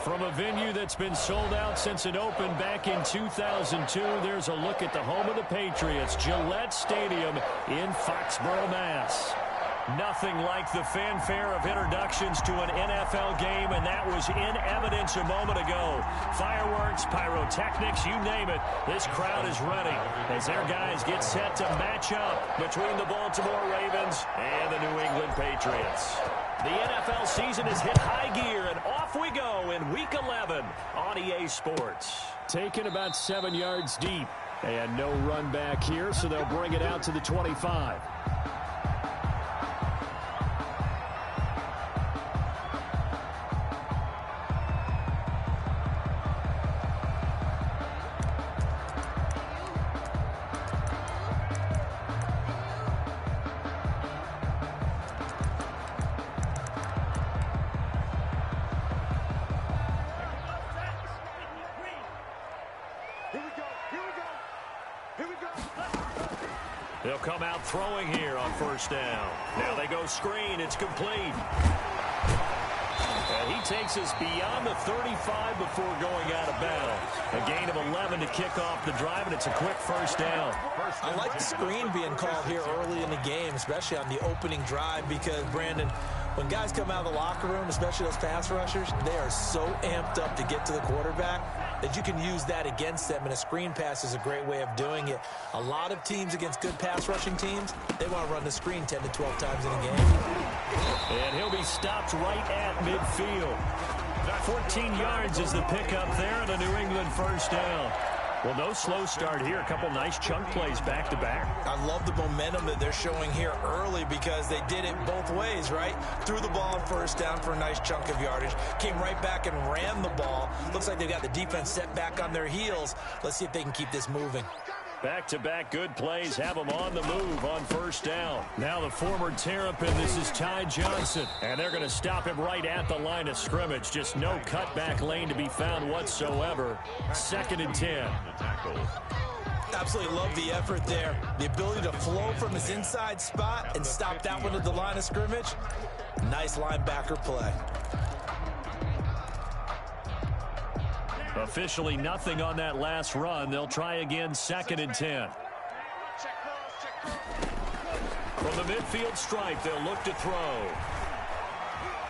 From a venue that's been sold out since it opened back in 2002, there's a look at the home of the Patriots, Gillette Stadium in Foxborough, Mass. Nothing like the fanfare of introductions to an NFL game, and that was in evidence a moment ago. Fireworks, pyrotechnics, you name it. This crowd is ready as their guys get set to match up between the Baltimore Ravens and the New England Patriots. The NFL season has hit high gear, and off we go in Week 11 on EA Sports. Taken about 7 yards deep, and no run back here, so they'll bring it out to the 25. They'll come out throwing here on first down. Now they go screen. It's complete. And he takes us beyond the 35 before going out of bounds. A gain of 11 to kick off the drive, and it's a quick first down. I like the screen being called here early in the game, especially on the opening drive, because, Brandon, when guys come out of the locker room, especially those pass rushers, they are so amped up to get to the quarterback that you can use that against them, and a screen pass is a great way of doing it. A lot of teams against good pass rushing teams, they want to run the screen 10 to 12 times in a game. And he'll be stopped right at midfield. 14 yards is the pickup there, and a New England first down. Well, no slow start here. A couple nice chunk plays back-to-back. I love the momentum that they're showing here early because they did it both ways, right? Threw the ball on first down for a nice chunk of yardage. Came right back and ran the ball. Looks like they've got the defense set back on their heels. Let's see if they can keep this moving. Back-to-back good plays have them on the move on first down. Now the former Terrapin, this is Ty Johnson. And they're going to stop him right at the line of scrimmage. Just no cutback lane to be found whatsoever. 2nd and 10. Absolutely love the effort there. The ability to flow from his inside spot and stop that one at the line of scrimmage. Nice linebacker play. Officially nothing on that last run. They'll try again, 2nd and 10. From the midfield stripe, they'll look to throw.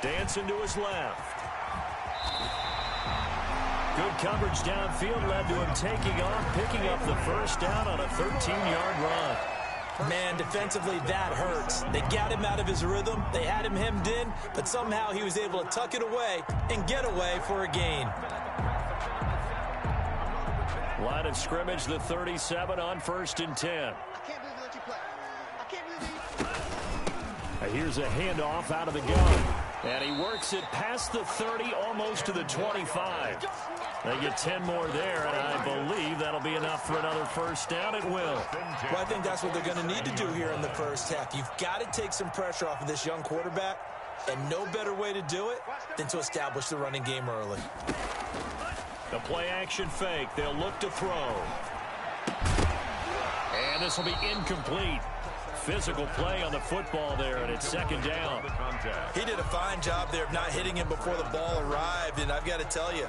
Dancing to his left. Good coverage downfield led to him taking off, picking up the first down on a 13-yard run. Man, defensively, that hurts. They got him out of his rhythm. They had him hemmed in, but somehow he was able to tuck it away and get away for a gain. Line of scrimmage, the 37 on 1st and 10. Here's a handoff out of the gun. And he works it past the 30, almost to the 25. They get 10 more there, and I believe that'll be enough for another first down. It will. Well, I think that's what they're going to need to do here in the first half. You've got to take some pressure off of this young quarterback, and no better way to do it than to establish the running game early. The play-action fake. They'll look to throw. And this will be incomplete. Physical play on the football there, and it's 2nd down. He did a fine job there of not hitting him before the ball arrived, and I've got to tell you,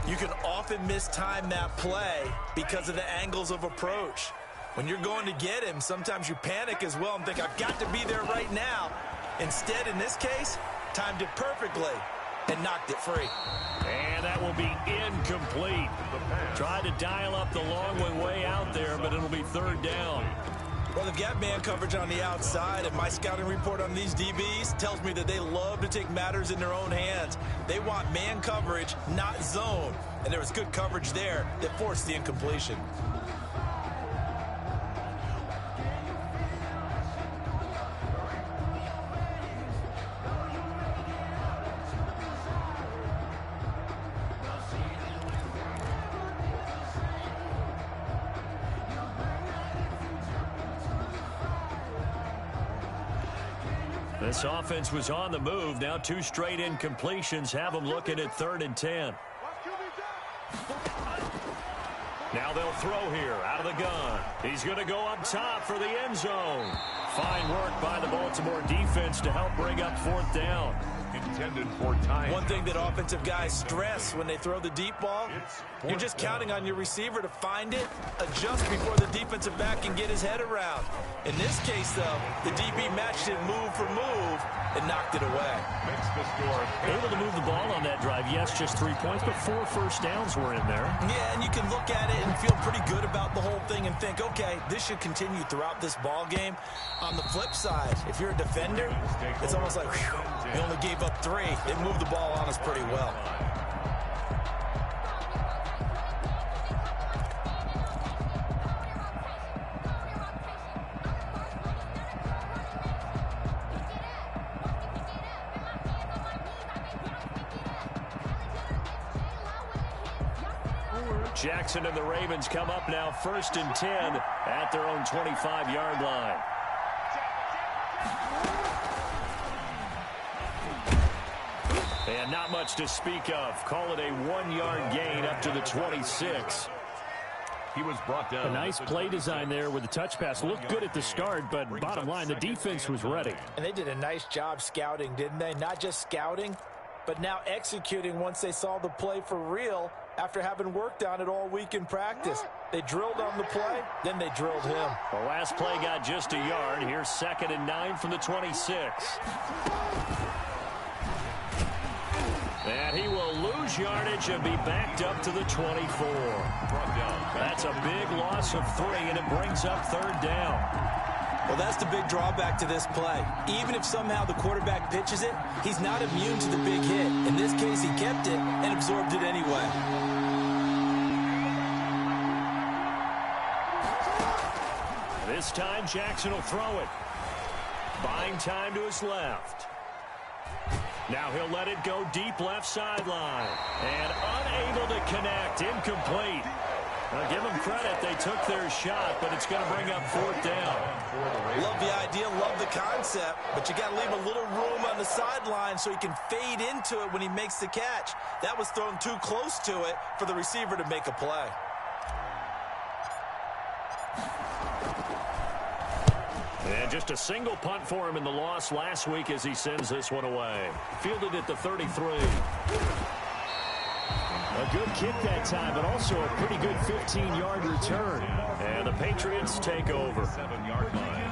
you can often mistime that play because of the angles of approach. When you're going to get him, sometimes you panic as well and think, I've got to be there right now. Instead, in this case, timed it perfectly and knocked it free. And that will be incomplete. Tried to dial up the long way out there, but it'll be 3rd down. Well, they've got man coverage on the outside, and my scouting report on these DBs tells me that they love to take matters in their own hands. They want man coverage, not zone. And there was good coverage there that forced the incompletion. This offense was on the move. Now 2 straight incompletions have them looking at 3rd and 10. Now they'll throw here out of the gun. He's going to go up top for the end zone. Fine work by the Baltimore defense to help bring up 4th down. intended for time. One thing that offensive guys stress when they throw the deep ball, you're just counting on your receiver to find it, adjust before the defensive back can get his head around. In this case, though, the DB matched it move for move and knocked it away. Makes the score. Able to move the ball on that drive. Yes, just 3 points, but 4 first downs were in there. Yeah, and you can look at it and feel pretty good about the whole thing and think, okay, this should continue throughout this ball game. On the flip side, if you're a defender, it's almost like, whew, they only gave up 3. They moved the ball on us pretty well. Jackson and the Ravens come up now 1st and 10 at their own 25-yard line. And not much to speak of. Call it a 1-yard gain up to the 26. He was brought down. A nice play design there with the touch pass. Looked good at the start, but bottom line, the defense was ready. And they did a nice job scouting, didn't they? Not just scouting, but now executing once they saw the play for real after having worked on it all week in practice. They drilled on the play, then they drilled him. The last play got just a yard. Here's 2nd and 9 from the 26. And he will lose yardage and be backed up to the 24. That's a big loss of 3, and it brings up 3rd down. Well, that's the big drawback to this play. Even if somehow the quarterback pitches it, he's not immune to the big hit. In this case, he kept it and absorbed it anyway. This time, Jackson will throw it. Buying time to his left. Now he'll let it go deep left sideline. And unable to connect. Incomplete. Now give them credit. They took their shot, but it's going to bring up 4th down. Love the idea, love the concept, but you got to leave a little room on the sideline so he can fade into it when he makes the catch. That was thrown too close to it for the receiver to make a play. And just a single punt for him in the loss last week as he sends this one away. Fielded at the 33. A good kick that time, but also a pretty good 15-yard return. And the Patriots take over. 7-yard line.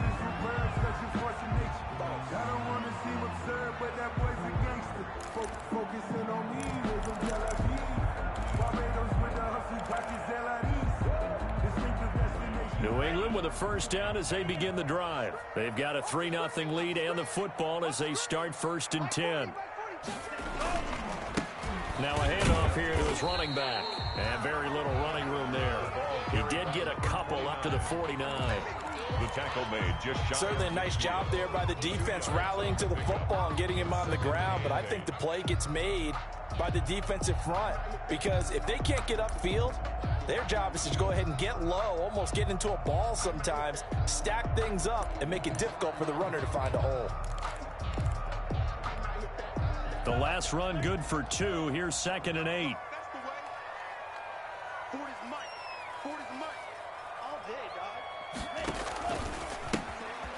New England with a 1st down as they begin the drive. They've got a 3-0 lead and the football as they start 1st and 10. Now a handoff here to his running back. And very little running room there. He did get a couple up to the 49. The tackle made just shy. Certainly a nice job there by the defense rallying to the football and getting him on the ground. But I think the play gets made by the defensive front. Because if they can't get upfield, their job is to go ahead and get low, almost get into a ball sometimes, stack things up, and make it difficult for the runner to find a hole. The last run good for 2. Here's 2nd and 8.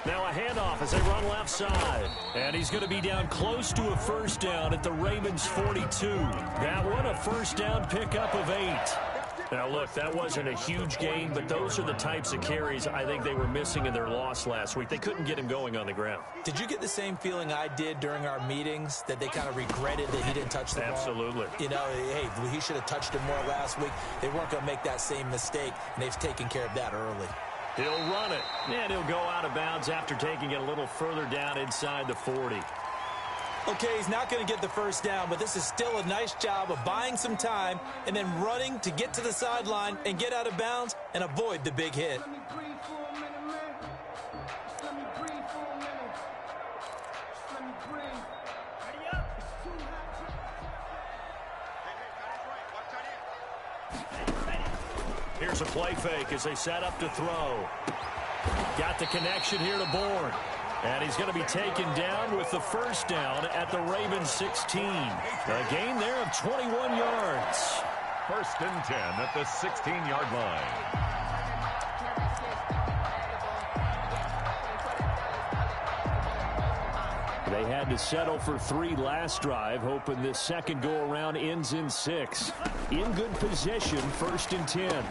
Now a handoff as they run left side. And he's going to be down close to a 1st down at the Ravens 42. That one a 1st down pickup of 8. Now, look, that wasn't a huge gain, but those are the types of carries I think they were missing in their loss last week. They couldn't get him going on the ground. Did you get the same feeling I did during our meetings, that they kind of regretted that he didn't touch the ball? Absolutely. You know, hey, he should have touched it more last week. They weren't going to make that same mistake, and they've taken care of that early. He'll run it, and he'll go out of bounds after taking it a little further down inside the 40. Okay, he's not going to get the 1st down, but this is still a nice job of buying some time and then running to get to the sideline and get out of bounds and avoid the big hit. Here's a play fake as they set up to throw. Got the connection here to Bourne. And he's going to be taken down with the 1st down at the Ravens 16. A gain there of 21 yards. 1st and 10 at the 16-yard line. They had to settle for 3 last drive, hoping this second go-around ends in 6. In good position, 1st and 10.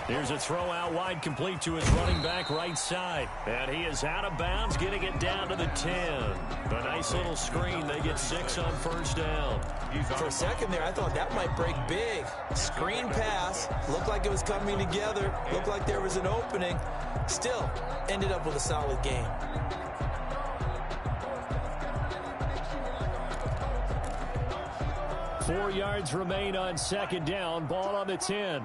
Here's a throw out wide, complete to his running back right side. And he is out of bounds, getting it down to the 10. A nice little screen. They get 6 on 1st down. For a second there, I thought that might break big. Screen pass. Looked like it was coming together. Looked like there was an opening. Still, ended up with a solid game. 4 yards remain on 2nd down. Ball on the 10.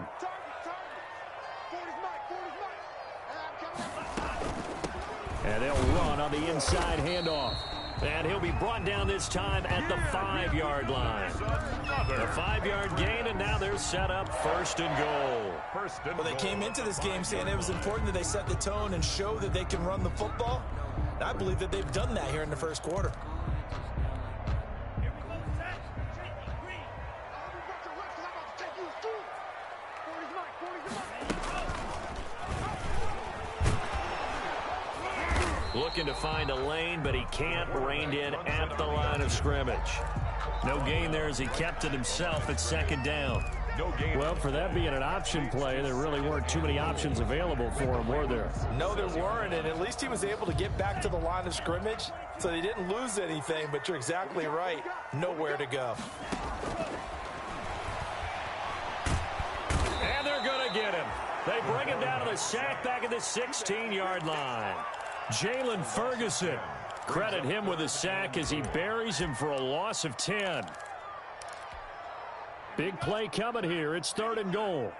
And they'll run on the inside handoff. And he'll be brought down this time at the 5-yard line. A 5-yard gain, and now they're set up 1st and goal. Well, they came into this game saying it was important that they set the tone and show that they can run the football. And I believe that they've done that here in the 1st quarter. Looking to find a lane, but he can't. Reined in at the line of scrimmage. No gain there as he kept it himself at 2nd down. No gain. Well, for that being an option play, there really weren't too many options available for him, were there? No, there weren't, and at least he was able to get back to the line of scrimmage, so they didn't lose anything, but you're exactly right. Nowhere to go. And they're going to get him. They bring him down to the sack back at the 16-yard line. Jalen Ferguson, credit him with a sack as he buries him for a loss of 10. Big play coming here. It's 3rd and goal.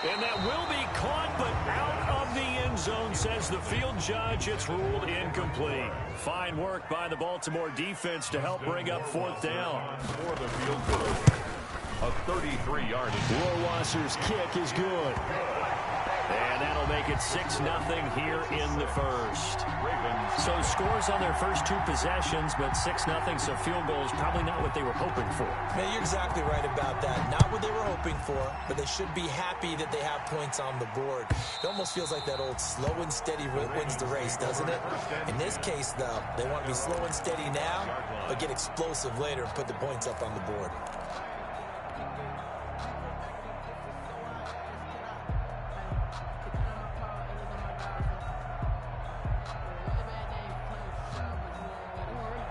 And that will be caught, but out of the end zone, says the field judge. It's ruled incomplete. Fine work by the Baltimore defense to help bring up 4th down. For the field goal. A 33-yard. Rohrwasser's kick is good. And that'll make it 6-0 here in the 1st. Ravens. So scores on their first 2 possessions, but 6-0, so field goal is probably not what they were hoping for. Man, you're exactly right about that. Not what they were hoping for, but they should be happy that they have points on the board. It almost feels like that old slow and steady wins the race, doesn't it? In this case, though, they want to be slow and steady now, but get explosive later and put the points up on the board.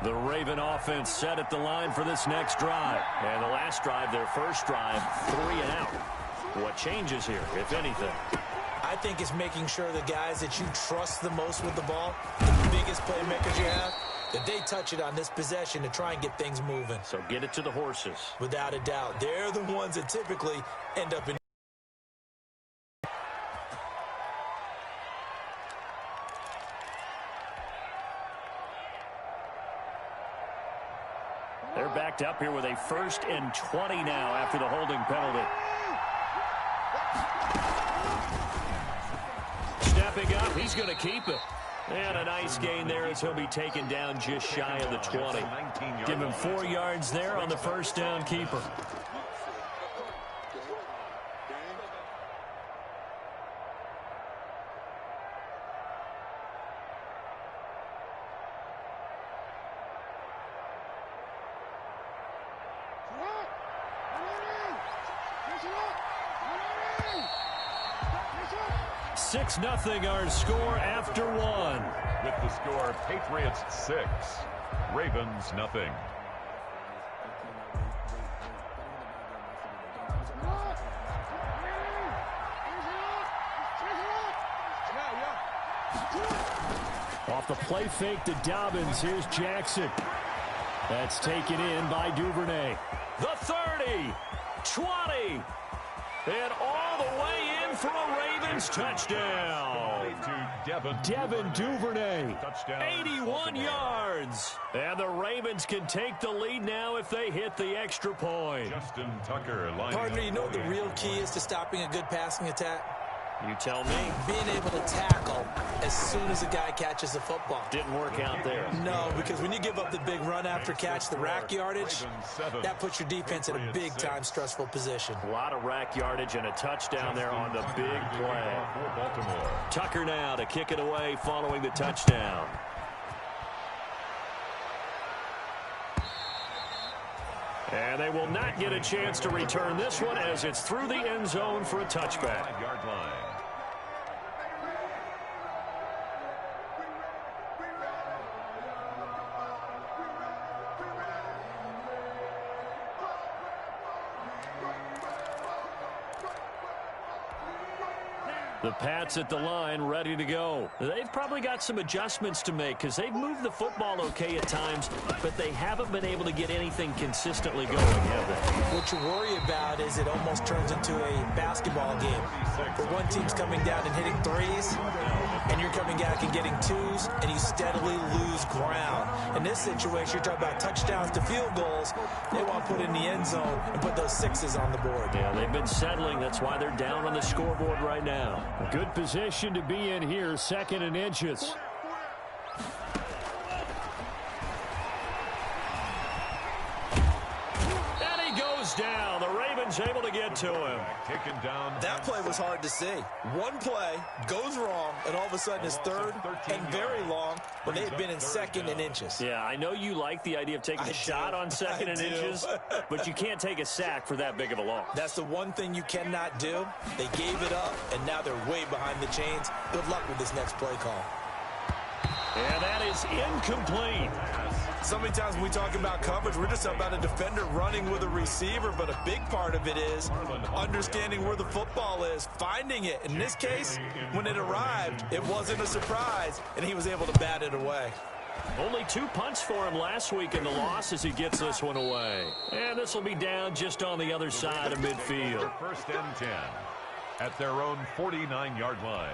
The Raven offense set at the line for this next drive. And the last drive, their first drive, 3 and out. What changes here, if anything? I think it's making sure the guys that you trust the most with the ball, the biggest playmakers you have, that they touch it on this possession to try and get things moving. So get it to the horses. Without a doubt. They're the ones that typically end up in. They're backed up here with a 1st and 20 now after the holding penalty. Stepping up, he's going to keep it. And a nice gain there as he'll be taken down just shy of the 20. Give him 4 yards there on the 1st down keeper. Six nothing our score after 1. With the score, Patriots 6, Ravens nothing. Off the play fake to Dobbins. Here's Jackson. That's taken in by Duvernay. The 30, 20, and all the way in for a Ravens touchdown. To Devin Duvernay, Touchdown. 81 yards. And the Ravens can take the lead now if they hit the extra point. Justin Tucker lining Partner, you know what the up. real key is to stopping a good passing attack? You tell me. Being able to tackle as soon as a guy catches the football. Didn't work out there. No, because when you give up the big run after catch, the rack yardage, that puts your defense in a big-time stressful position. A lot of rack yardage and a touchdown there on the big play. Tucker now to kick it away following the touchdown. And they will not get a chance to return this one as it's through the end zone for a touchback. The Pats at the line, ready to go. They've probably got some adjustments to make because they've moved the football okay at times, but they haven't been able to get anything consistently going, have they? What you worry about is it almost turns into a basketball game where one team's coming down and hitting threes, and you're coming back and getting twos, and you steadily lose ground. In this situation, you're talking about touchdowns to field goals. They want to put in the end zone and put those sixes on the board. Yeah, they've been settling. That's why they're down on the scoreboard right now. A good position to be in here, 2nd and inches. And he goes down. The Ravens able to get to him. Taken down. That play was hard to see. One play goes wrong, and all of a sudden it's third and very long when they've been in 2nd and inches. Yeah, I know you like the idea of taking a shot on 2nd and inches, but you can't take a sack for that big of a loss. That's the one thing you cannot do. They gave it up, and now they're way behind the chains. Good luck with this next play call. And that is incomplete. So many times when we talk about coverage, we're just about a defender running with a receiver, but a big part of it is understanding where the football is, finding it. In this case, when it arrived, it wasn't a surprise, and he was able to bat it away. Only 2 punts for him last week in the loss as he gets this one away. And this will be down just on the other side of midfield. 1st and 10 at their own 49-yard line.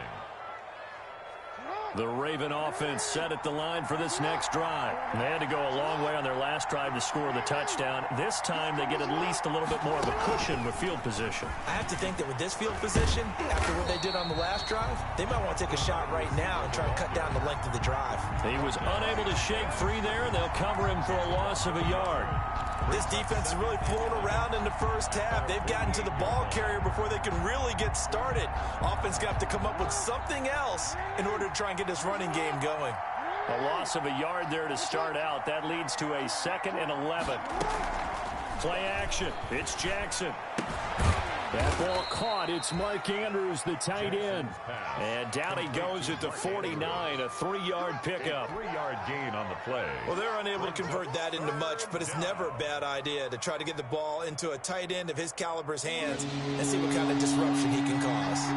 The Raven offense set at the line for this next drive. They had to go a long way on their last drive to score the touchdown. This time they get at least a little bit more of a cushion with field position. I have to think that with this field position, after what they did on the last drive, they might want to take a shot right now and try to cut down the length of the drive. He was unable to shake free there, and they'll cover him for a loss of a yard. This defense is really flown around in the first half. They've gotten to the ball carrier before they can really get started. Offense got to come up with something else in order to try and get this running game going. A loss of a yard there to start out. That leads to a 2nd and 11. Play action. It's Jackson. That ball caught. It's Mark Andrews, the tight end. And down he goes at the 49, a 3-yard pickup. 3-yard gain on the play. Well, they're unable to convert that into much, but it's never a bad idea to try to get the ball into a tight end of his caliber's hands and see what kind of disruption he can cause.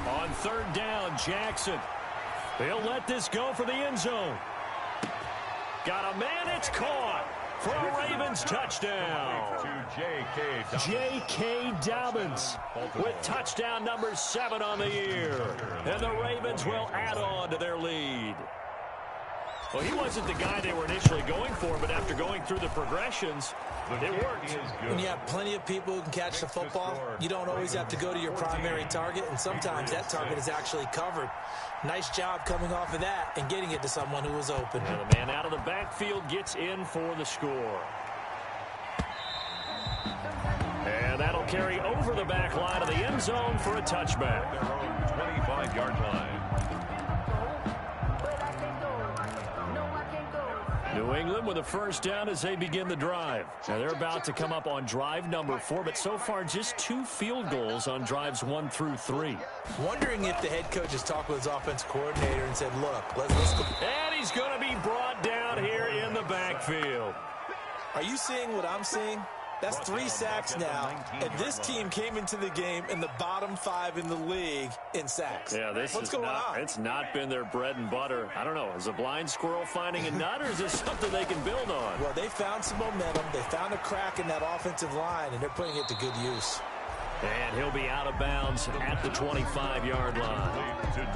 On 3rd down, Jackson. They'll let this go for the end zone. Got a man, it's caught. For a Ravens touchdown. To J.K. Dobbins with touchdown number 7 on the year. And the Ravens will add on to their lead. Well, he wasn't the guy they were initially going for, but after going through the progressions, it worked. When you have plenty of people who can catch the football, you don't always have to go to your primary target, and sometimes that target is actually covered. Nice job coming off of that and getting it to someone who was open. And the man out of the backfield gets in for the score. And that'll carry over the back line of the end zone for a touchback. their own 25-yard line. New England with a 1st down as they begin the drive. Now they're about to come up on drive number 4, but so far just 2 field goals on drives 1 through 3. Wondering if the head coach has talked with his offensive coordinator and said, look, let's go. And he's going to be brought down here in the backfield. Are you seeing what I'm seeing? That's 3 sacks now, and this team came into the game in the bottom 5 in the league in sacks. Yeah, What's going on? It's not been their bread and butter. I don't know. Is a blind squirrel finding a nut, or is this something they can build on? Well, they found some momentum. They found a crack in that offensive line, and they're putting it to good use. And he'll be out of bounds at the 25-yard line.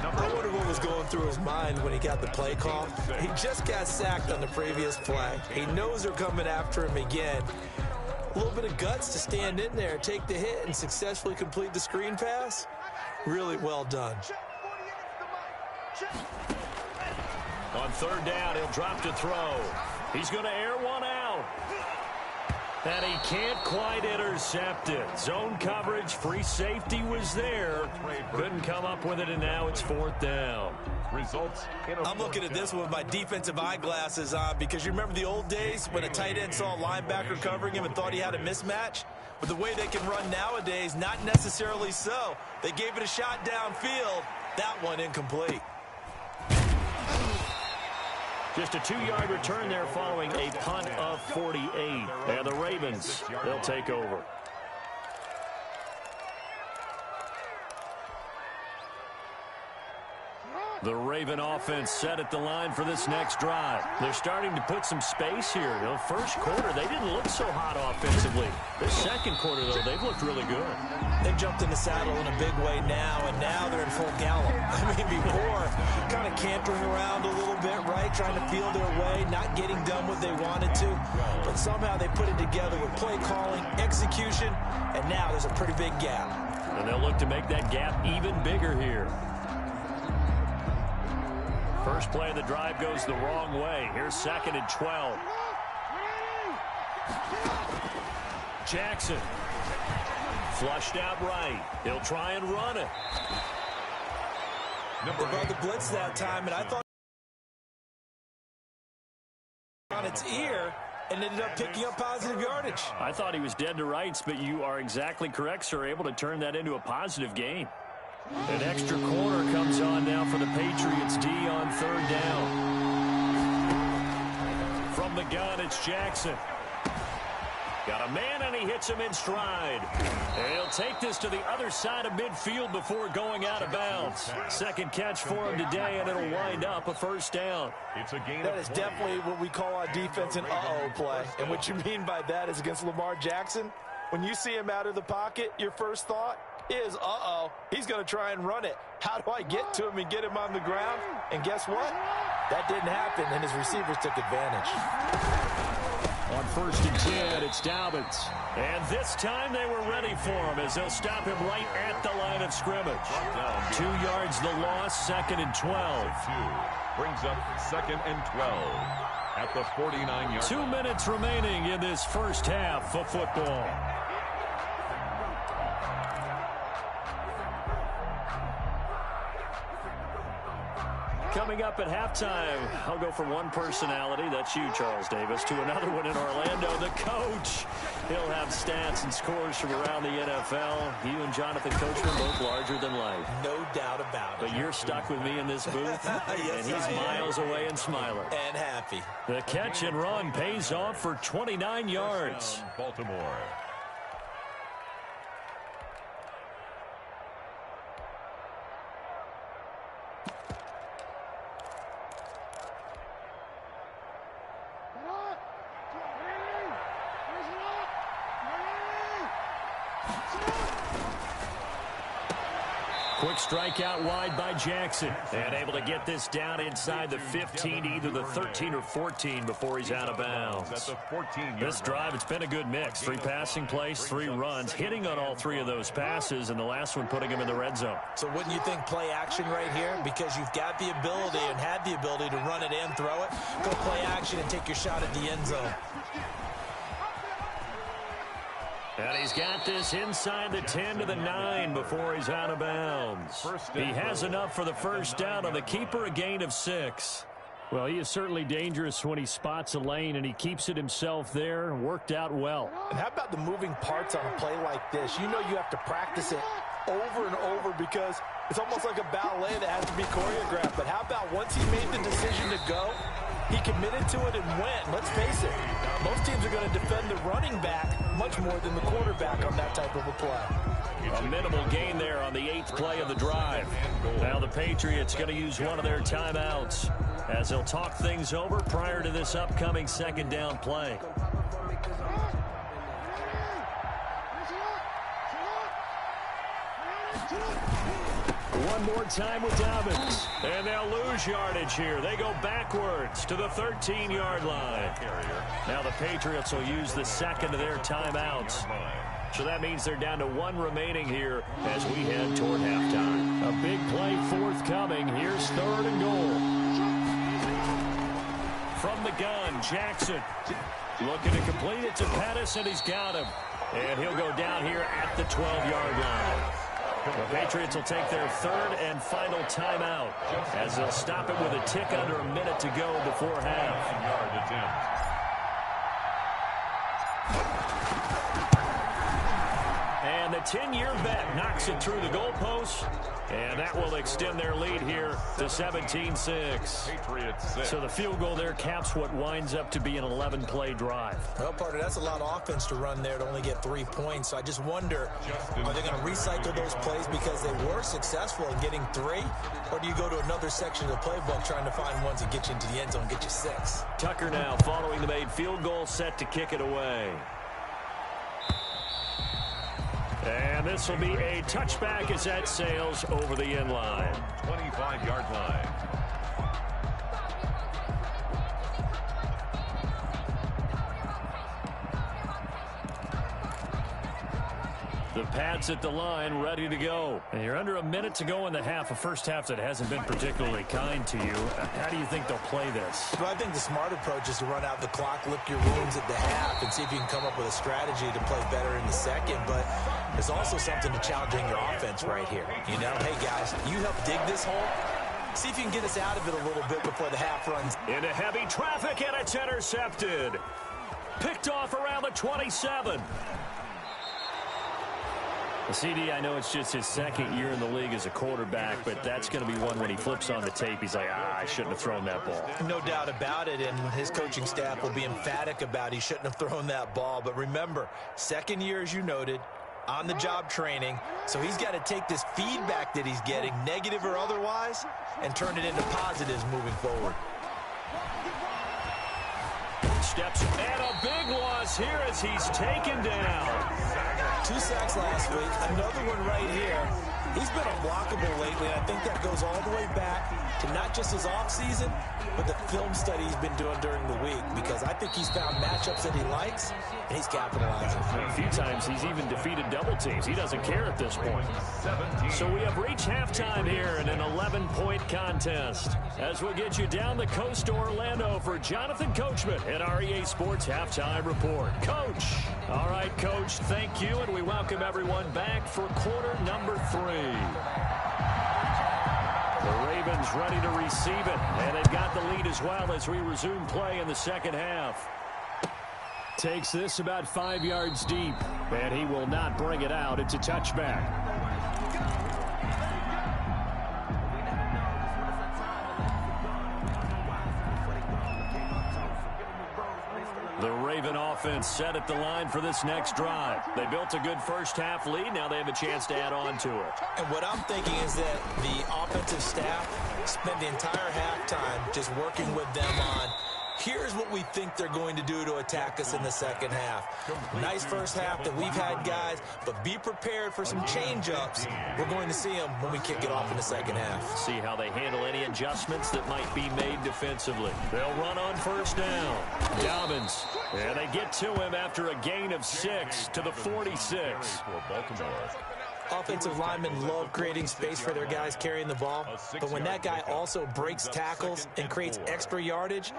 I wonder what was going through his mind when he got the play call. He just got sacked on the previous play. He knows they're coming after him again. A little bit of guts to stand in there, take the hit, and successfully complete the screen pass. Really well done. On third down, he'll drop to throw. He's going to air one out. And he can't quite intercept it. Zone coverage, free safety was there. Couldn't come up with it, and now it's fourth down. Results. I'm looking at this one with my defensive eyeglasses on because you remember the old days when a tight end saw a linebacker covering him and thought he had a mismatch? But the way they can run nowadays, not necessarily so. They gave it a shot downfield. That one incomplete. Just a 2-yard return there following a punt of 48. And the Ravens, they'll take over. The Raven offense set at the line for this next drive. They're starting to put some space here. The first quarter, they didn't look so hot offensively. This second quarter, though, they've looked really good. They've jumped in the saddle in a big way now, and now they're in full gallop. I mean, before, kind of cantering around a little bit, right? Trying to feel their way, not getting done what they wanted to. But somehow they put it together with play calling, execution, and now there's a pretty big gap. And they'll look to make that gap even bigger here. First play of the drive goes the wrong way. Here's 2nd and 12. Jackson. Flushed out right. He'll try and run it. They brought the blitz that time, and I thought on its ear and ended up picking up positive yardage. I thought he was dead to rights, but you are exactly correct, sir. Able to turn that into a positive gain. An extra corner comes on now for the Patriots D on third down. From the gun, it's Jackson. Got a man, and he hits him in stride. And he'll take this to the other side of midfield before going out of bounds. Second catch for him today, and it'll wind up a first down. It's a gain. That is definitely what we call on defense an uh-oh play. And what you mean by that is against Lamar Jackson, when you see him out of the pocket, your first thought is, uh-oh, he's going to try and run it. How do I get to him and get him on the ground? And guess what? That didn't happen, and his receivers took advantage. On 1st and 10, it's Dobbins. And this time they were ready for him as they'll stop him right at the line of scrimmage. 2 yards the loss, 2nd and 12. Brings up 2nd and 12 at the 49-yard. 2 minutes remaining in this first half of football. Coming up at halftime, I'll go from one personality, that's you, Charles Davis, to another one in Orlando, the coach. He'll have stats and scores from around the NFL. You and Jonathan Coachman both larger than life. No doubt about it. But you're stuck with me in this booth, yes, and he's miles away and smiling. And happy. The catch and run pays off for 29 yards. Baltimore. Quick strike out wide by Jackson. And able to get this down inside the 15, either the 13 or 14 before he's out of bounds. This drive, it's been a good mix. 3 passing plays, 3 runs, hitting on all 3 of those passes, and the last one putting him in the red zone. So wouldn't you think play action right here? Because you've got the ability and had the ability to run it and throw it. Go play action and take your shot at the end zone. And he's got this inside the 10 to the 9 before he's out of bounds. He has enough for the first down on the keeper, a gain of 6. Well, he is certainly dangerous when he spots a lane, and he keeps it himself there. Worked out well. And how about the moving parts on a play like this? You know you have to practice it over and over because it's almost like a ballet that has to be choreographed. But how about once he made the decision to go, he committed to it and went. Let's face it, most teams are going to defend the running back much more than the quarterback on that type of a play. A minimal gain there on the 8th play of the drive. Now the Patriots going to use one of their timeouts as they'll talk things over prior to this upcoming 2nd down play. One more time with Dobbins. And they'll lose yardage here. They go backwards to the 13-yard line. Now the Patriots will use the second of their timeouts. So that means they're down to one remaining here as we head toward halftime. A big play forthcoming. Here's 3rd and goal. From the gun, Jackson looking to complete it to Pettis, and he's got him. And he'll go down here at the 12-yard line. The Patriots will take their 3rd and final timeout as they'll stop it with a tick under a minute to go before half. And the 10-year bet knocks it through the goalpost, and that will extend their lead here to 17-6. So the field goal there caps what winds up to be an 11-play drive. Well, partner, that's a lot of offense to run there to only get 3 points. So I just wonder, are they going to recycle those plays because they were successful in getting 3? Or do you go to another section of the playbook trying to find ones that get you into the end zone and get you 6? Tucker now following the made field goal, set to kick it away. And this will be a touchback as that sails over the end line. 25-yard line. The Pats at the line, ready to go. And you're under a minute to go in the half, a first half that hasn't been particularly kind to you. How do you think they'll play this? Well, I think the smart approach is to run out the clock, lick your wounds at the half, and see if you can come up with a strategy to play better in the second. But there's also something to challenging your offense right here. You know, hey, guys, you help dig this hole. See if you can get us out of it a little bit before the half runs. Into heavy traffic, and it's intercepted. Picked off around the 27. CD, I know it's just his 2nd year in the league as a quarterback, but that's going to be one when he flips on the tape. He's like, I shouldn't have thrown that ball. No doubt about it, and his coaching staff will be emphatic about he shouldn't have thrown that ball. But remember, 2nd year, as you noted, on-the-job training, so he's got to take this feedback that he's getting, negative or otherwise, and turn it into positives moving forward. Steps, and a big loss here as he's taken down. 2 sacks last week, another one right here. He's been unblockable lately, and I think that goes all the way back to not just his offseason, but the film study he's been doing during the week, because I think he's found matchups that he likes, and he's capitalizing. A few times he's even defeated double teams. He doesn't care at this point. So we have reached halftime here in an 11-point contest. As we'll get you down the coast to Orlando for Jonathan Coachman at our EA Sports Halftime Report. Coach. All right, Coach, thank you, and we welcome everyone back for quarter number 3. The Ravens ready to receive it, and they've got the lead as well as we resume play in the second half. Takes this about 5 yards deep, and he will not bring it out. It's a touchback. The Raven offense set at the line for this next drive. They built a good first half lead. Now they have a chance to add on to it. And what I'm thinking is that the offensive staff spent the entire halftime just working with them on, here's what we think they're going to do to attack us in the second half. Nice first half that we've had, guys, but be prepared for some change-ups. We're going to see them when we kick it off in the second half. See how they handle any adjustments that might be made defensively. They'll run on first down. Dobbins, and they get to him after a gain of 6 to the 46. Offensive linemen love creating space for their guys carrying the ball, but when that guy also breaks tackles and creates extra yardage,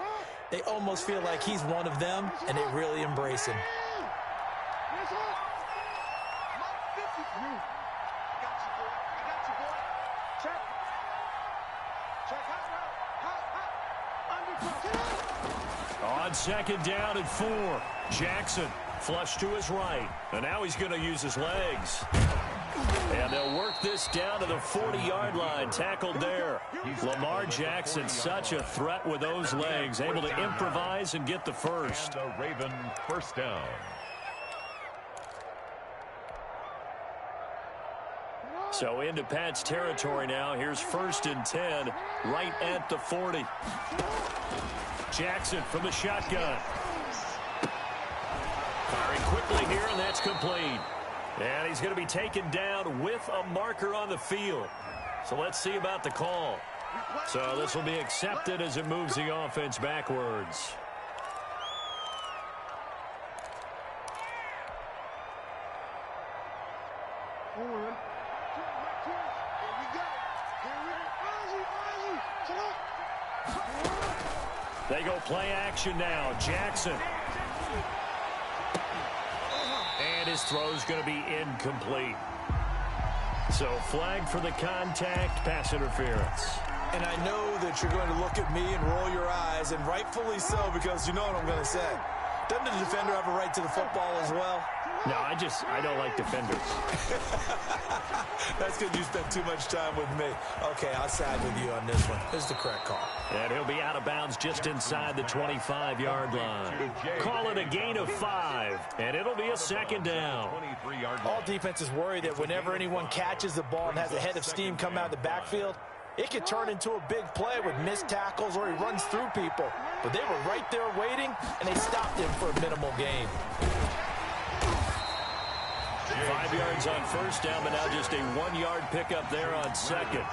they almost feel like he's one of them, and they really embrace him. On second down and 4, Jackson flush to his right, and now he's going to use his legs. And they'll work this down to the 40-yard line, tackled there. Lamar Jackson, such a threat with those legs, able to improvise and get the first. And a Raven first down. So into Pat's territory now. Here's 1st and 10, right at the 40. Jackson from the shotgun. Firing quickly here, and that's complete. And he's going to be taken down with a marker on the field. So let's see about the call. So this will be accepted as it moves the offense backwards. They go play action now. Jackson. And his throw's going to be incomplete. So flag for the contact, pass interference. And I know that you're going to look at me and roll your eyes, and rightfully so, because you know what I'm going to say. Doesn't the defender have a right to the football as well? No, I don't like defenders. That's because you spent too much time with me. Okay, I'll side with you on this one. This is the correct call. And he'll be out of bounds just inside the 25-yard line. Call it a gain of 5, and it'll be a second down. All defenses worry that whenever anyone catches the ball and has a head of steam come out of the backfield, it could turn into a big play with missed tackles or he runs through people. But they were right there waiting, and they stopped him for a minimal gain. 5 yards on first down, but now just a 1-yard pickup there on second.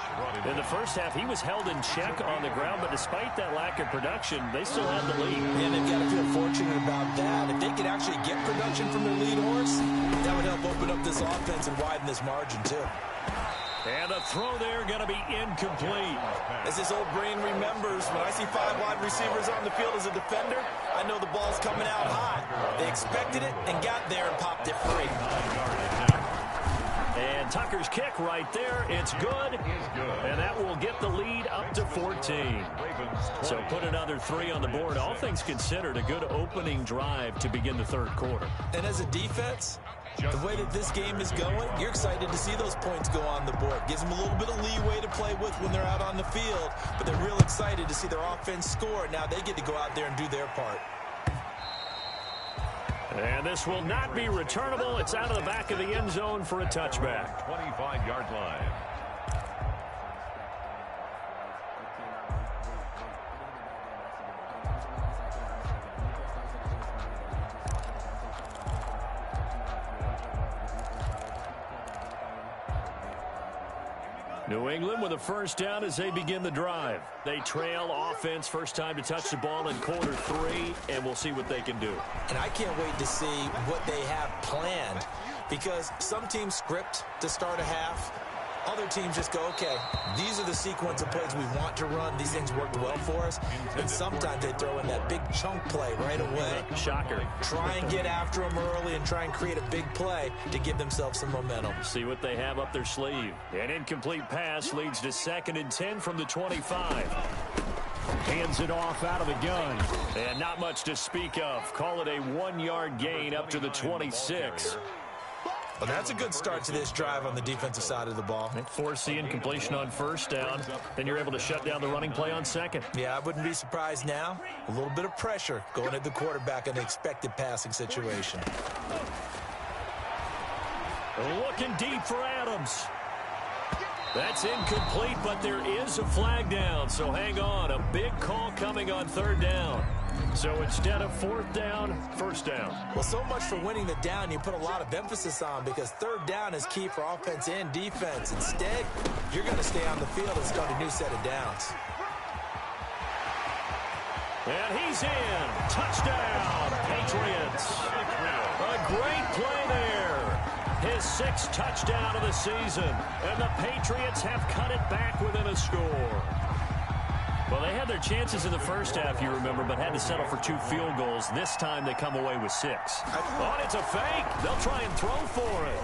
In the first half, he was held in check on the ground, but despite that lack of production, they still had the lead. And they've got to feel fortunate about that. If they could actually get production from their lead horse, that would help open up this offense and widen this margin, too. And the throw there going to be incomplete. As this old brain remembers, when I see 5 wide receivers on the field as a defender, I know the ball's coming out hot. They expected it and got there and popped it free. And Tucker's kick right there. It's good. And that will get the lead up to 14. So put another 3 on the board. All things considered, a good opening drive to begin the third quarter. And as a defense, the way that this game is going, you're excited to see those points go on the board. Gives them a little bit of leeway to play with when they're out on the field, but they're real excited to see their offense score. Now they get to go out there and do their part. And this will not be returnable. It's out of the back of the end zone for a touchback. 25-yard line. New England with a first down as they begin the drive. They trail offense, first time to touch the ball in quarter 3, and we'll see what they can do. And I can't wait to see what they have planned, because some teams script to start a half. Other teams just go, okay, these are the sequence of plays we want to run. These things worked well for us. And sometimes they throw in that big chunk play right away. Shocker. Try and get after them early and try and create a big play to give themselves some momentum. See what they have up their sleeve. An incomplete pass leads to 2nd and 10 from the 25. Hands it off out of the gun. And not much to speak of. Call it a 1-yard gain up to the 26. Well, that's a good start to this drive on the defensive side of the ball. Force the incompletion on first down. Then you're able to shut down the running play on second. Yeah, I wouldn't be surprised now. A little bit of pressure going at the quarterback in an expected passing situation. Looking deep for Adams. That's incomplete, but there is a flag down, so hang on. A big call coming on 3rd down. So instead of 4th down, 1st down. Well, so much for winning the down you put a lot of emphasis on, because 3rd down is key for offense and defense. Instead, you're going to stay on the field and start a new set of downs. And he's in. Touchdown, Patriots. A great play there. His 6th touchdown of the season. And the Patriots have cut it back within a score. Well, they had their chances in the first half, you remember, but had to settle for 2 field goals. This time they come away with 6. Oh, it's a fake. They'll try and throw for it.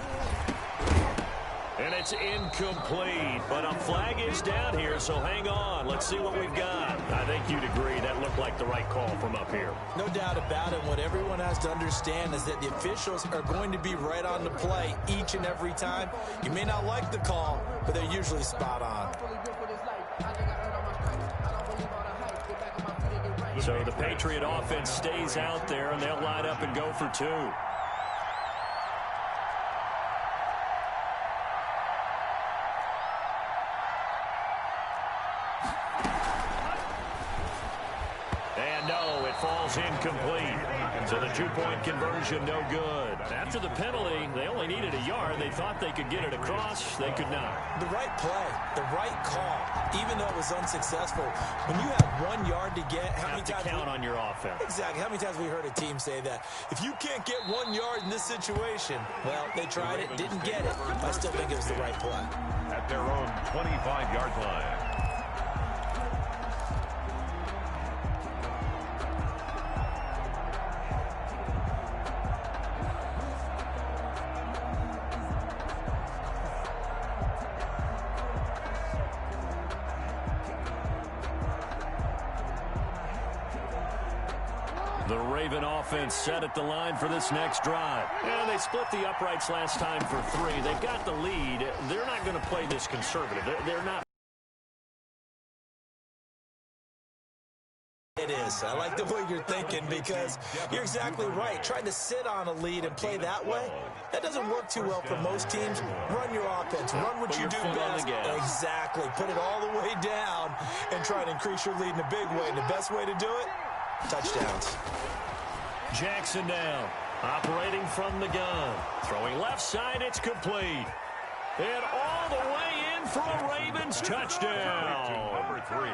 And it's incomplete, but a flag is down here, so hang on. Let's see what we've got. I think you'd agree that looked like the right call from up here. No doubt about it. What everyone has to understand is that the officials are going to be right on the play each and every time. You may not like the call, but they're usually spot on. So the Patriot offense stays out there, and they'll line up and go for 2. And no, it falls incomplete. So the two-point conversion no good. After the penalty, they only needed a yard. They thought they could get it across. They could not. The right play, the right call, even though it was unsuccessful. When you have 1 yard to get, how many times count on your offense? Exactly. How many times have we heard a team say that? If you can't get 1 yard in this situation, well, they tried it, didn't get it. I still think it was the right play. At their own 25-yard line. The Raven offense set at the line for this next drive. And they split the uprights last time for 3. They've got the lead. They're not going to play this conservative. They're not. It is. I like the way you're thinking because you're exactly right. Trying to sit on a lead and play that way, that doesn't work too well for most teams. Run your offense. Run what you do best. Exactly. Put it all the way down and try to increase your lead in a big way. And the best way to do it, touchdowns. Jackson down. Operating from the gun. Throwing left side. It's complete. And all the way in for a Ravens touchdown. Number 3.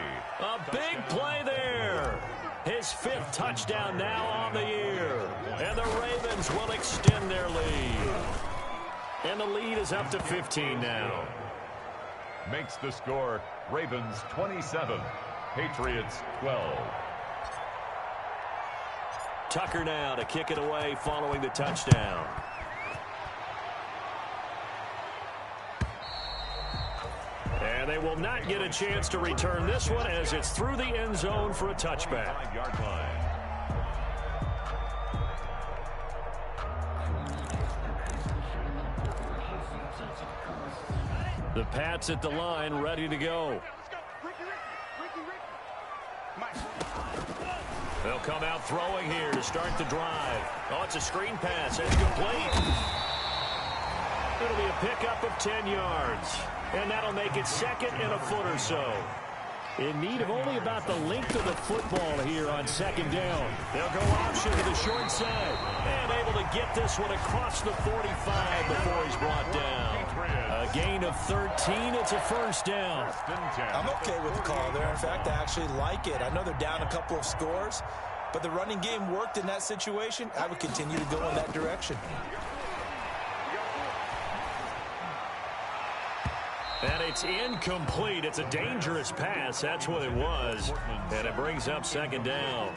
A big play there. His 5th touchdown now on the year. And the Ravens will extend their lead. And the lead is up to 15 now. Makes the score Ravens 27, Patriots 12. Tucker now to kick it away following the touchdown. And they will not get a chance to return this one as it's through the end zone for a touchback. 5-yard line. The Pats at the line, ready to go. They'll come out throwing here to start the drive. Oh, it's a screen pass. It's complete. It'll be a pickup of 10 yards. And that'll make it second and a foot or so. In need of only about the length of the football here on second down. They'll go option to the short side. And able to get this one across the 45 before he's brought down. A gain of 13. It's a first down. I'm okay with the call there. In fact, I actually like it. I know they're down a couple of scores, but the running game worked in that situation. I would continue to go in that direction. And it's incomplete. It's a dangerous pass. That's what it was. And it brings up second down.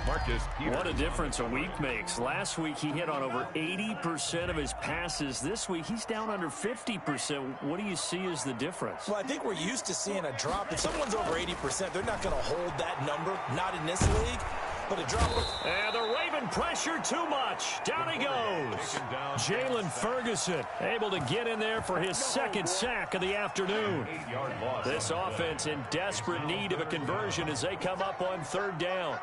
Marcus Peters. What a difference a week makes. Last week he hit on over 80% of his passes. This week he's down under 50%. What do you see as the difference? Well, I think we're used to seeing a drop. If someone's over 80%, they're not going to hold that number. Not in this league. But a drop. And the Raven pressure too much. Down he goes. Jalen Ferguson able to get in there for his second sack of the afternoon. This offense in desperate need of a conversion as they come up on third down.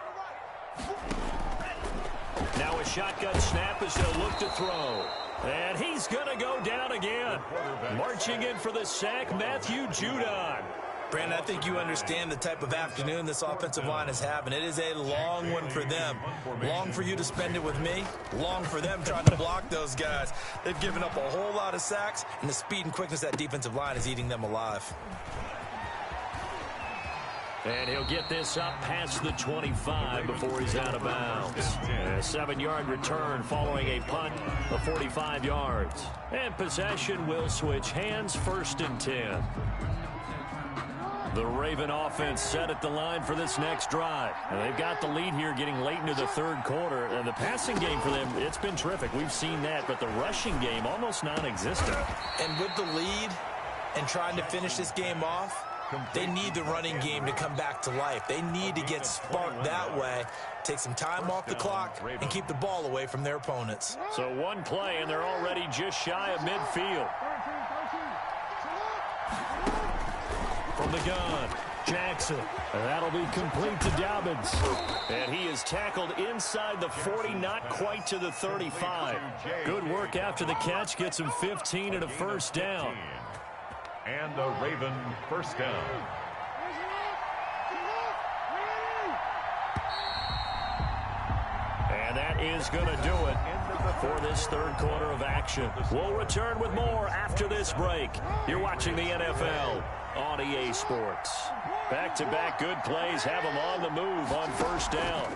Now a shotgun snap as they'll look to throw. And he's going to go down again. Marching in for the sack, Matthew Judon. Brandon, I think you understand the type of afternoon this offensive line is having. It is a long one for them. Long for you to spend it with me. Long for them trying to block those guys. They've given up a whole lot of sacks, and the speed and quickness of that defensive line is eating them alive. And he'll get this up past the 25 before he's out of bounds. A 7-yard return following a punt of 45 yards. And possession will switch hands, 1st and 10. The Raven offense set at the line for this next drive. And they've got the lead here getting late into the third quarter. And the passing game for them, it's been terrific. We've seen that. But the rushing game, almost non-existent. And with the lead and trying to finish this game off, they need the running game to come back to life. They need to get sparked that way, take some time off the clock, and keep the ball away from their opponents. So one play, and they're already just shy of midfield. From the gun, Jackson. And that'll be complete to Dobbins. And he is tackled inside the 40, not quite to the 35. Good work after the catch. Gets him 15 and a first down. And the Raven first down. is going to do it for this third quarter of action. We'll return with more after this break. You're watching the NFL on EA Sports. Back-to-back good plays have them on the move on first down.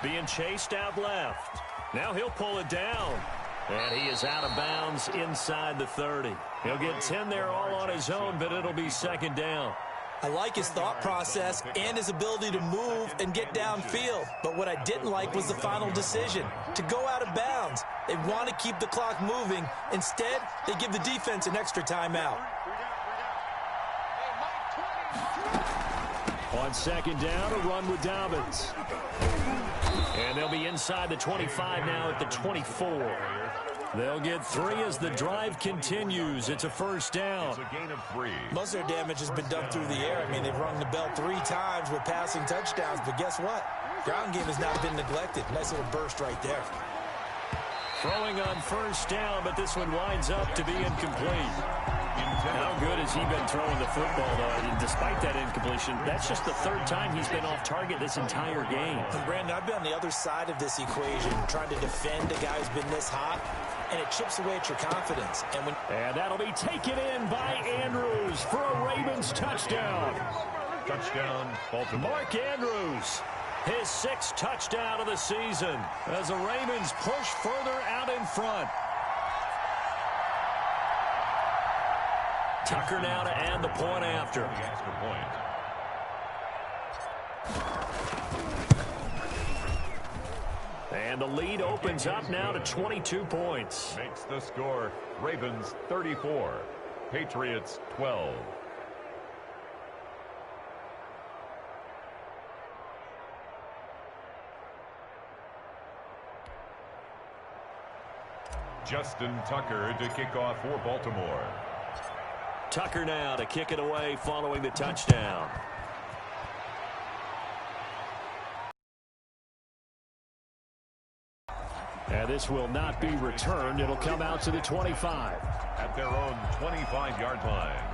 Being chased out left. Now he'll pull it down. And he is out of bounds inside the 30. He'll get 10 there all on his own, but it'll be second down. I like his thought process and his ability to move and get downfield. But what I didn't like was the final decision, to go out of bounds. They want to keep the clock moving. Instead, they give the defense an extra timeout. On second down, a run with Dobbins. And they'll be inside the 25 now at the 24. They'll get 3 as the drive continues. It's a first down. It's a gain of 3. Most of their damage has been done through the air. I mean, they've rung the bell 3 times with passing touchdowns. But guess what? Ground game has not been neglected. Nice little burst right there. Throwing on first down, but this one winds up to be incomplete. How good has he been throwing the football, though? Despite that incompletion, that's just the 3rd time he's been off target this entire game. And Brandon, I've been on the other side of this equation, trying to defend a guy who's been this hot, and it chips away at your confidence. And that'll be taken in by Andrews for a Ravens touchdown. Touchdown, Baltimore. Mark Andrews, his 6th touchdown of the season as the Ravens push further out in front. Tucker now to add the point after. Extra point. And the lead opens up now to 22 points. Makes the score Ravens 34, Patriots 12. Justin Tucker to kick off for Baltimore. Tucker now to kick it away following the touchdown. And this will not be returned. It'll come out to the 25. At their own 25-yard line.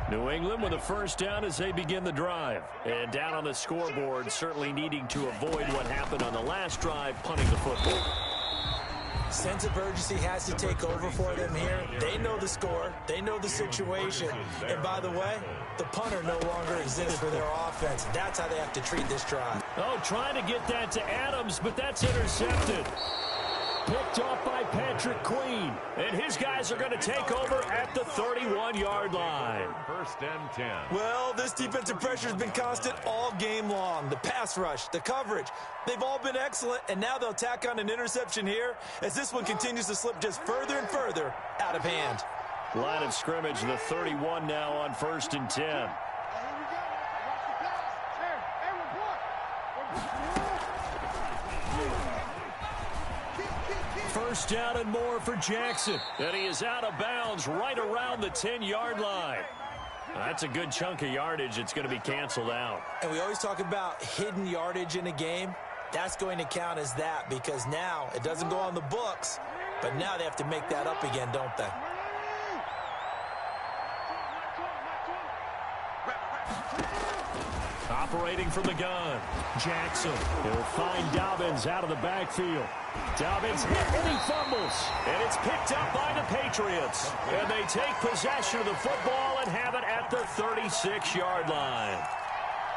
New England with a first down as they begin the drive. And down on the scoreboard, certainly needing to avoid what happened on the last drive, punting the football. Sense of urgency has to take over for them here. They know the score. They know the situation. And by the way, the punter no longer exists for their offense. That's how they have to treat this drive. Oh, trying to get that to Adams, but that's intercepted. Picked off by Patrick Queen. And his guys are going to take over at the 31-yard line. First and 10. Well, this defensive pressure has been constant all game long. The pass rush, the coverage, they've all been excellent. And now they'll tack on an interception here as this one continues to slip just further and further out of hand. Line of scrimmage, the 31 now on first and 10. First down and more for Jackson. And he is out of bounds right around the 10-yard line. That's a good chunk of yardage. It's going to be canceled out. And we always talk about hidden yardage in a game. That's going to count as that because now it doesn't go on the books, but now they have to make that up again, don't they? Operating from the gun, Jackson. He'll find Dobbins out of the backfield. Dobbins hit and he fumbles. And it's picked up by the Patriots. And they take possession of the football and have it at the 36-yard line.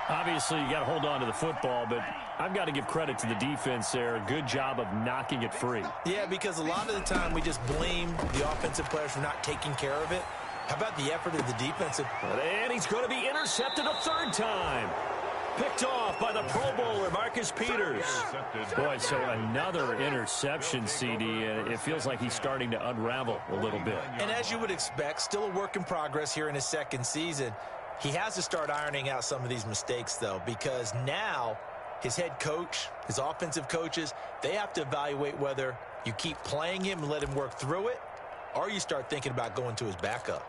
Obviously, you got to hold on to the football, but I've got to give credit to the defense there. Good job of knocking it free. Yeah, because a lot of the time we just blame the offensive players for not taking care of it. How about the effort of the defensive? And he's going to be intercepted a 3rd time. Picked off by the Pro Bowler, Marcus Peters. Boy, so another interception, CD. It feels like he's starting to unravel a little bit. And as you would expect, still a work in progress here in his 2nd season. He has to start ironing out some of these mistakes, though, because now his head coach, his offensive coaches, they have to evaluate whether you keep playing him and let him work through it, or you start thinking about going to his backup.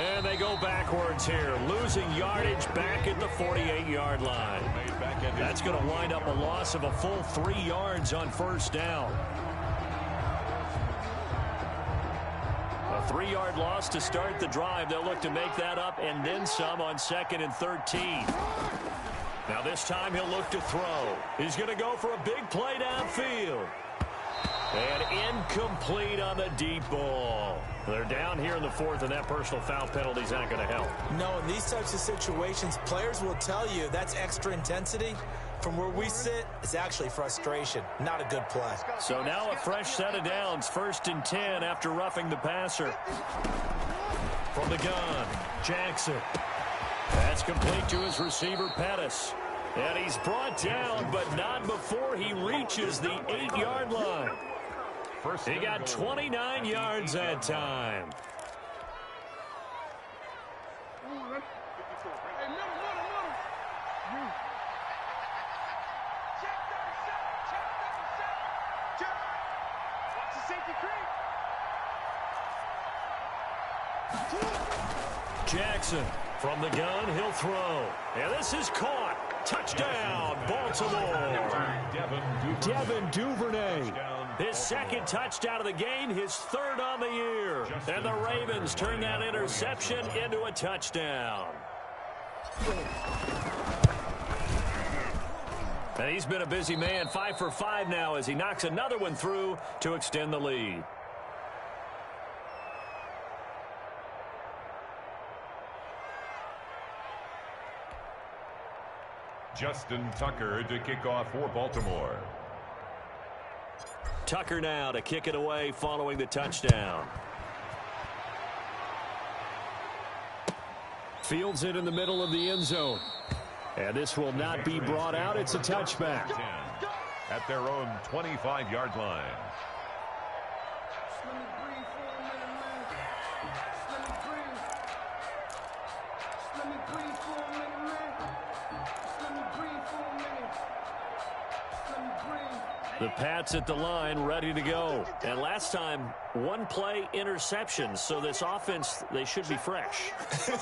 And they go backwards here, losing yardage back at the 48-yard line. That's going to wind up a loss of a full 3 yards on first down. A 3-yard loss to start the drive. They'll look to make that up and then some on 2nd and 13. Now this time he'll look to throw. He's going to go for a big play downfield. And incomplete on the deep ball. They're down here in the 4th, and that personal foul penalty is not going to help. No, in these types of situations, players will tell you that's extra intensity. From where we sit, it's actually frustration, not a good play. So now a fresh set of downs, 1st and 10 after roughing the passer. From the gun, Jackson. That's complete to his receiver, Pettis. And he's brought down, but not before he reaches the 8-yard line. He got 29 yards that time. Jackson from the gun, he'll throw. And this is caught. Touchdown, Baltimore. Devin Duvernay. His 2nd touchdown of the game, his 3rd on the year. And the Ravens turn that interception into a touchdown. And he's been a busy man, 5 for 5 now as he knocks another one through to extend the lead. Justin Tucker to kick off for Baltimore. Tucker now to kick it away following the touchdown. Fields it in the middle of the end zone. And this will not be brought out. It's a touchback. At their own 25-yard line. The Pats at the line, ready to go. And last time, 1-play interception. So this offense, they should be fresh.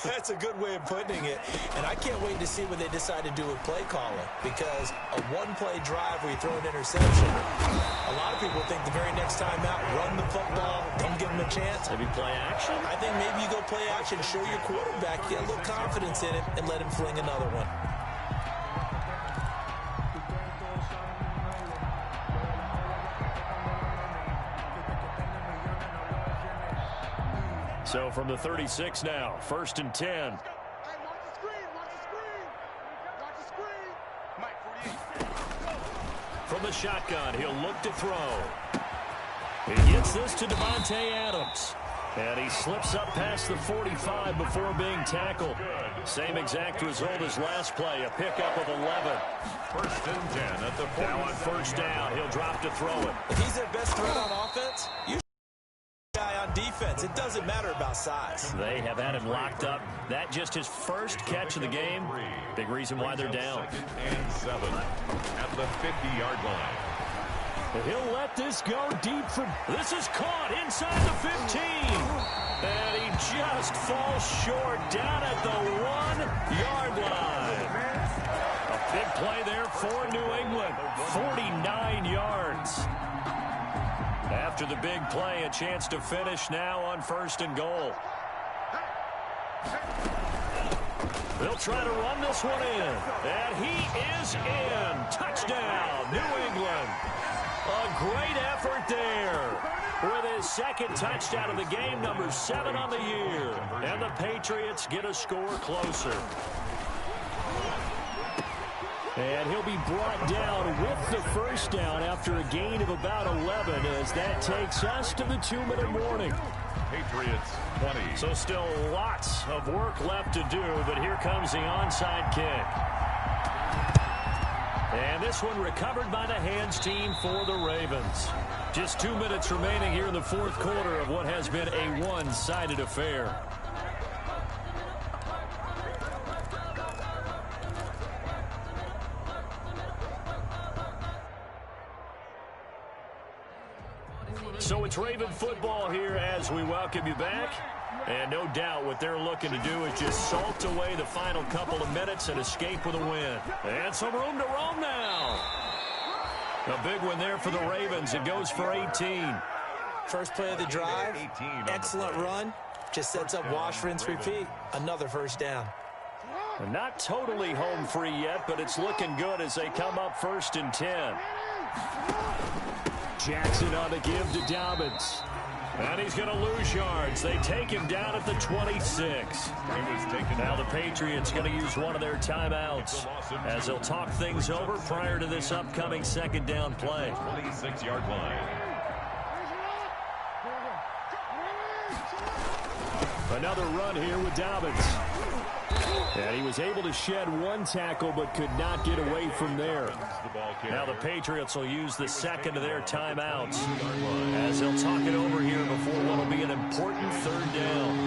That's a good way of putting it. And I can't wait to see what they decide to do with play calling. Because a 1-play drive where you throw an interception, a lot of people think the very next time out, run the football, don't give them a chance. Maybe play action? I think maybe you go play action, show your quarterback, get a little confidence in it, and let him fling another one. So from the 36 now, 1st and 10. From the shotgun, he'll look to throw. He gets this to Devontae Adams. And he slips up past the 45 before being tackled. Same exact result as last play, a pickup of 11. 1st and 10 at the 40. Now on 1st down, he'll drop to throw it. If he's their best threat on offense, you guy on defense. It doesn't matter about size. They have had him locked up. That just his first catch of the game. Big reason why they're down. 2nd and 7 at the 50-yard line. He'll let this go deep for... This is caught inside the 15. And he just falls short down at the 1-yard line. A big play there for New England. 49 yards. After the big play, a chance to finish now on 1st and goal. They'll try to run this one in. And he is in. Touchdown, New England. A great effort there with his 2nd touchdown of the game, number 7 on the year. And the Patriots get a score closer. And he'll be brought down with the 1st down after a gain of about 11 as that takes us to the 2-minute warning. Patriots 20. So still lots of work left to do, but here comes the onside kick. And this one recovered by the hands team for the Ravens. Just 2 minutes remaining here in the 4th quarter of what has been a one-sided affair. So it's Raven football here as we welcome you back. And no doubt what they're looking to do is just salt away the final couple of minutes and escape with a win. And some room to roam now. A big one there for the Ravens. It goes for 18. First play of the drive, excellent run. Just sets up wash, rinse, repeat. Another first down. Not totally home free yet, but it's looking good as they come up 1st and 10. Jackson on the give to Dobbins. And he's going to lose yards. They take him down at the 26. Now the Patriots going to use one of their timeouts as they'll talk things over prior to this upcoming 2nd down play. 26-yard line. Another run here with Dobbins. And he was able to shed one tackle but could not get away from there. Now the Patriots will use the 2nd of their timeouts as they'll talk it over here before what will be an important 3rd down.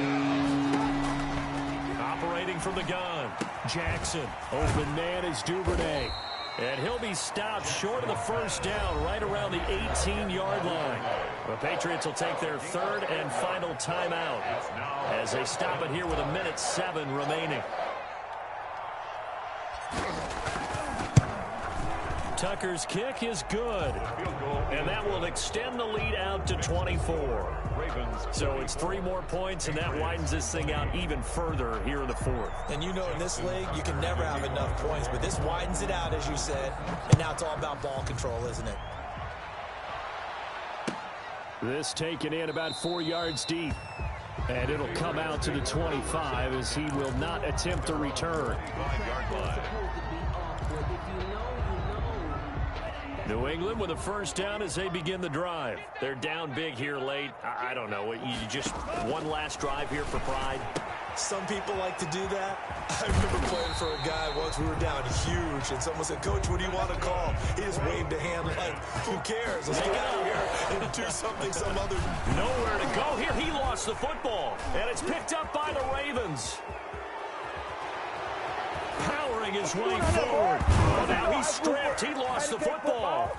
Operating from the gun, Jackson. Open man is Duvernay. And he'll be stopped short of the 1st down right around the 18-yard line. The Patriots will take their 3rd and final timeout as they stop it here with 1:07 remaining. Tucker's kick is good, and that will extend the lead out to 24. So it's 3 more points, and that widens this thing out even further here in the 4th. And you know in this league, you can never have enough points, but this widens it out, as you said, and now it's all about ball control, isn't it? This taken in about 4 yards deep, and it'll come out to the 25 as he will not attempt to return. 5-yard line. New England with a 1st down as they begin the drive. They're down big here late. I don't know. You just one last drive here for pride. Some people like to do that. I remember playing for a guy once. We were down huge, and someone said, "Coach, what do you want to call?" He just waved a hand like, "Who cares? Let's get out of here and do something some other." Nowhere to go here. He lost the football, and it's picked up by the Ravens. Powering his way forward. Oh, now he's stripped. He lost the football.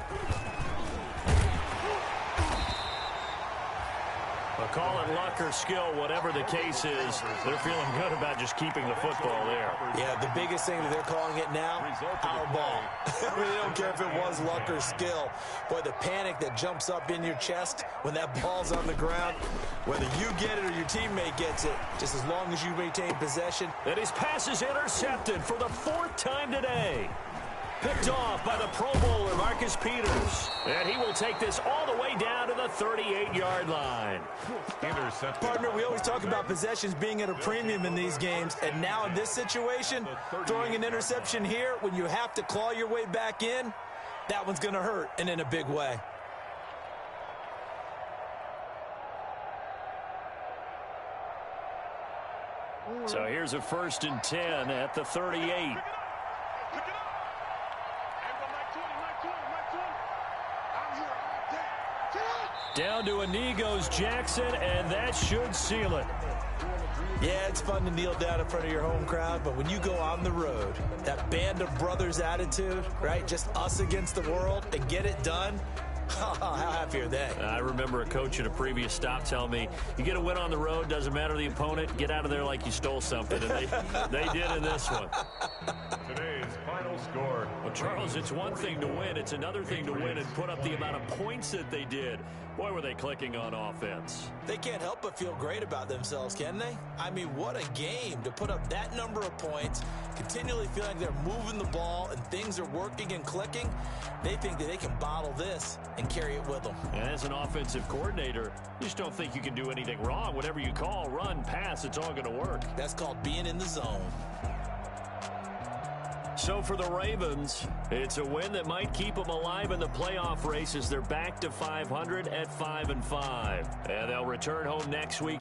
Call it luck or skill, whatever the case is. They're feeling good about just keeping the football there. Yeah, the biggest thing that they're calling it now, our ball. I mean, they don't care if it was luck or skill. Boy, the panic that jumps up in your chest when that ball's on the ground, whether you get it or your teammate gets it, just as long as you maintain possession. And his pass is intercepted for the 4th time today. Picked off by the Pro Bowler, Marcus Peters. And he will take this all the way down to the 38-yard line. Intercepted. Partner, we always talk about possessions being at a premium in these games. And now in this situation, throwing an interception here when you have to claw your way back in, that one's going to hurt, and in a big way. So here's a 1st and 10 at the 38. Down to a knee goes Jackson, and that should seal it. Yeah, it's fun to kneel down in front of your home crowd, but when you go on the road, that band of brothers attitude, right, just us against the world, and get it done, how happy are they? I remember a coach at a previous stop telling me, you get a win on the road, doesn't matter the opponent, get out of there like you stole something, and they did in this one. Today's final score. Well, Charles, it's one thing to win. It's another thing to win and put up the amount of points that they did. Boy, were they clicking on offense. They can't help but feel great about themselves, can they? I mean, what a game to put up that number of points, continually feeling they're moving the ball and things are working and clicking. They think that they can bottle this and carry it with them. And as an offensive coordinator, you just don't think you can do anything wrong. Whatever you call, run, pass, it's all going to work. That's called being in the zone. So for the Ravens, it's a win that might keep them alive in the playoff race as they're back to 500 at 5-5. And they'll return home next week.